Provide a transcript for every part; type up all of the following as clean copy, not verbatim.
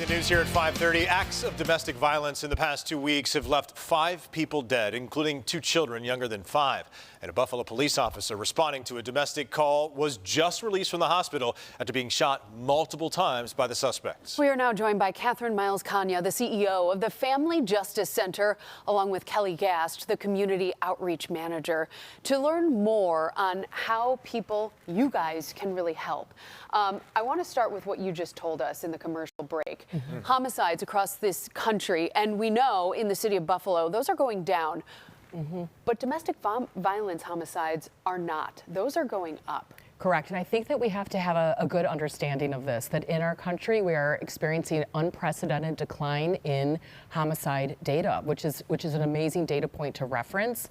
Breaking the news here at 5:30. Acts of domestic violence in the past 2 weeks have left 5 people dead, including 2 children younger than 5. And a Buffalo police officer responding to a domestic call was just released from the hospital after being shot multiple times by the suspects. We are now joined by Catherine Miles-Kanya, the CEO of the Family Justice Center, along with Kelly Gast, the community outreach manager, to learn more on how you guys can really help. I want to start with what you just told us in the commercial break. Homicides across this country, and we know in the city of Buffalo, those are going down. But domestic violence homicides are not. Those are going up. Correct. And I think that we have to have a good understanding of this, that in our country we are experiencing unprecedented decline in homicide data, which is an amazing data point to reference.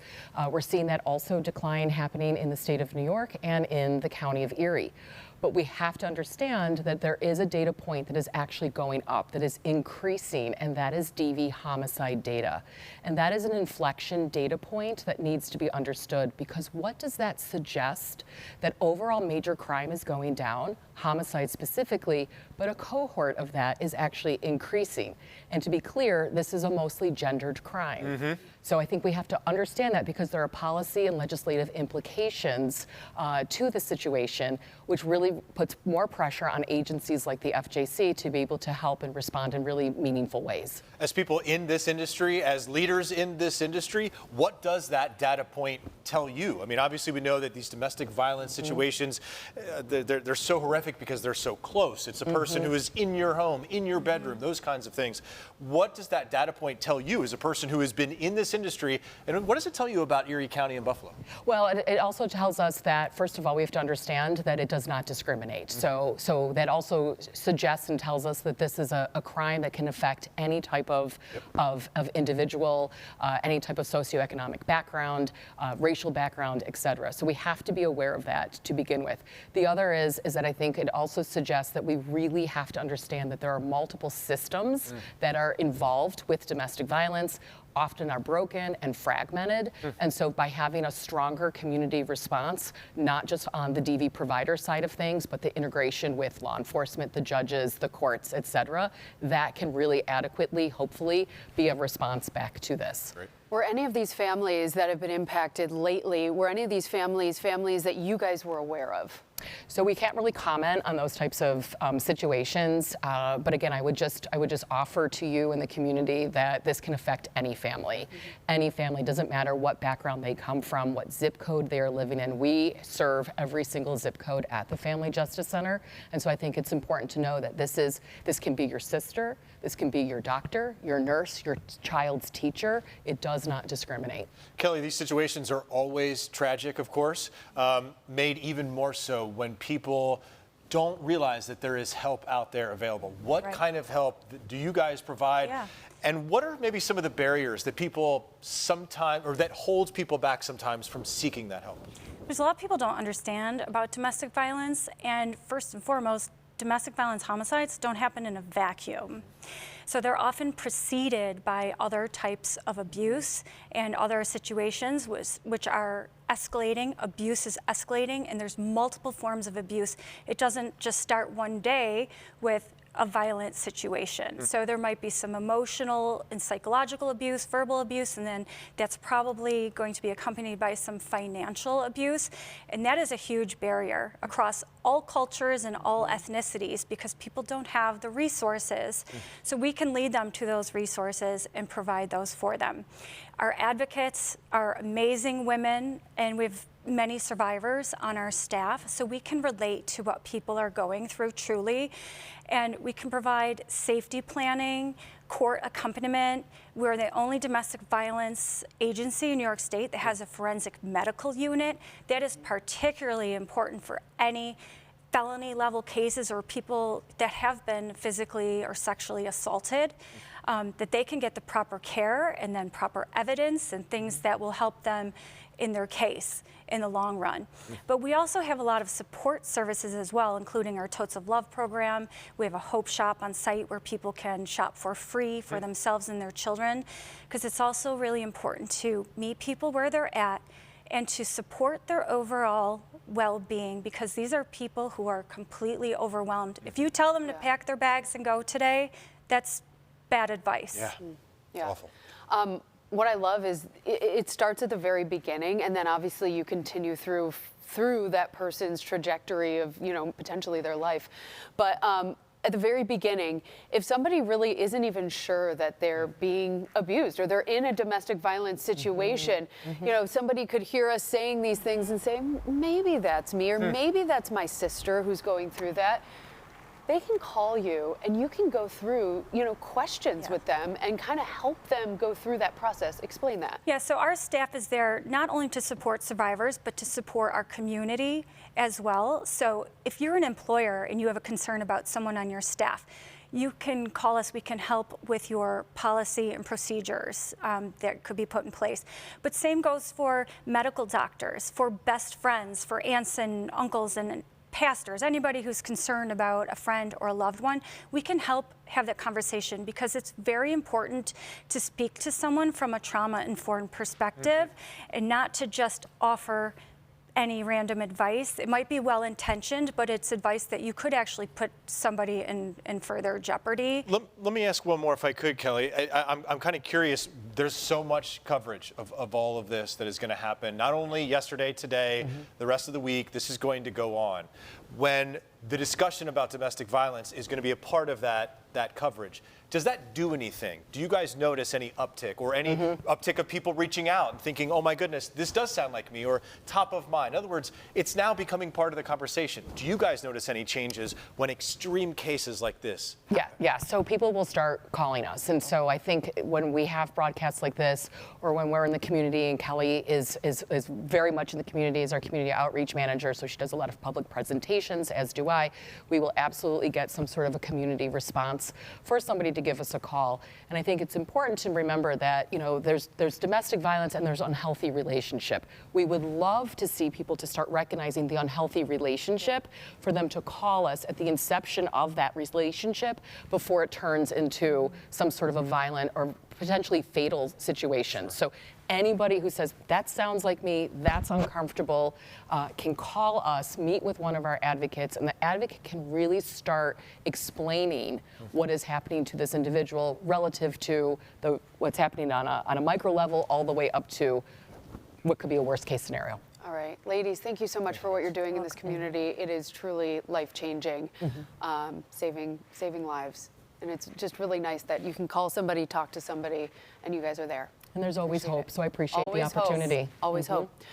We're seeing that also decline happening in the state of New York and in the county of Erie. But we have to understand that there is a data point that is actually going up, that is increasing, and that is DV homicide data. And that is an inflection data point that needs to be understood, because what does that suggest? That overall major crime is going down, homicide specifically, but a cohort of that is actually increasing. And to be clear, this is a mostly gendered crime. So I think we have to understand that, because there are policy and legislative implications to the situation, which really puts more pressure on agencies like the FJC to be able to help and respond in really meaningful ways. As people in this industry, as leaders in this industry, what does that data point tell you? I mean, obviously we know that these domestic violence situations, they're so horrific because they're so close. It's a person who is in your home, in your bedroom, those kinds of things. What does that data point tell you as a person who has been in this industry, and what does it tell you about Erie County and Buffalo? Well, it also tells us that, first of all, we have to understand that it does not discriminate. So that also suggests and tells us that this is a crime that can affect any type of individual, any type of socioeconomic background, racial background, et cetera. So we have to be aware of that to begin with. The other is that I think it also suggests that we really have to understand that there are multiple systems that are involved with domestic violence, often are broken and fragmented. And so by having a stronger community response, not just on the DV provider side of things, but the integration with law enforcement, the judges, the courts, et cetera, that can really adequately, hopefully, be a response back to this. Great. Were any of these families that have been impacted lately, were any of these families that you guys were aware of? So we can't really comment on those types of situations, but again, I would just offer to you and the community that this can affect any family. Any family, doesn't matter what background they come from, what zip code they are living in. We serve every single zip code at the Family Justice Center, and so I think it's important to know that this can be your sister, this can be your doctor, your nurse, your child's teacher. It does not discriminate. Kelly, these situations are always tragic, of course, made even more so when people don't realize that there is help out there available. What kind of help do you guys provide? And what are maybe some of the barriers that people sometimes, or that holds people back sometimes from seeking that help? There's a lot of people don't understand about domestic violence, and first and foremost, domestic violence homicides don't happen in a vacuum. So they're often preceded by other types of abuse and other situations which are escalating. Abuse is escalating, and there's multiple forms of abuse. It doesn't just start one day with a violent situation. So there might be some emotional and psychological abuse, verbal abuse, and then that's probably going to be accompanied by some financial abuse. And that is a huge barrier across all cultures and all ethnicities, because people don't have the resources. So we can lead them to those resources and provide those for them. Our advocates are amazing women, and we've many survivors on our staff, so we can relate to what people are going through truly, and we can provide safety planning, court accompaniment. We're the only domestic violence agency in New York State that has a forensic medical unit. That is particularly important for any felony level cases or people that have been physically or sexually assaulted, that they can get the proper care and then proper evidence and things that will help them in their case in the long run. But we also have a lot of support services as well, including our Totes of Love program. We have a Hope Shop on site where people can shop for free for themselves and their children, because it's also really important to meet people where they're at and to support their overall well-being, because these are people who are completely overwhelmed. If you tell them to pack their bags and go today, that's bad advice. Yeah. Yeah. Awful. What I love is it starts at the very beginning, and then obviously you continue through that person's trajectory of, you know, potentially their life. But at the very beginning, if somebody really isn't even sure that they're being abused or they're in a domestic violence situation, you know, somebody could hear us saying these things and say, maybe that's me, or maybe that's my sister who's going through that. They can call you and you can go through, you know, questions with them and kind of help them go through that process. Explain that. Yeah, so our staff is there not only to support survivors, but to support our community as well. So if you're an employer and you have a concern about someone on your staff, you can call us. We can help with your policy and procedures that could be put in place. But same goes for medical doctors, for best friends, for aunts and uncles and pastors, anybody who's concerned about a friend or a loved one. We can help have that conversation, because it's very important to speak to someone from a trauma-informed perspective and not to just offer any random advice. It might be well-intentioned, but it's advice that you could actually put somebody in further jeopardy. Let me ask one more, if I could, Kelly. I'm kind of curious. There's so much coverage of all of this that is going to happen, not only yesterday, today, the rest of the week. This is going to go on. When the discussion about domestic violence is going to be a part of that coverage, does that do anything? Do you guys notice any uptick or any uptick of people reaching out and thinking, oh my goodness, this does sound like me, or top of mind? In other words, it's now becoming part of the conversation. Do you guys notice any changes when extreme cases like this? Yeah. So people will start calling us. And so I think when we have broadcasts like this, or when we're in the community, and Kelly is very much in the community as our community outreach manager, so she does a lot of public presentations, as do I, we will absolutely get some sort of a community response for somebody to give us a call. And I think it's important to remember that, you know, there's domestic violence and there's unhealthy relationship. We would love to see people to start recognizing the unhealthy relationship, for them to call us at the inception of that relationship before it turns into some sort of a violent or potentially fatal situation. So anybody who says, that sounds like me, that's uncomfortable, can call us, meet with one of our advocates, and the advocate can really start explaining what is happening to this individual relative to what's happening on a micro level, all the way up to what could be a worst case scenario. All right, ladies, thank you so much for what you're doing in this community. It is truly life-changing, saving lives. And it's just really nice that you can call somebody, talk to somebody, and you guys are there. And there's always hope, so I appreciate the Always hope. opportunity. Always hope.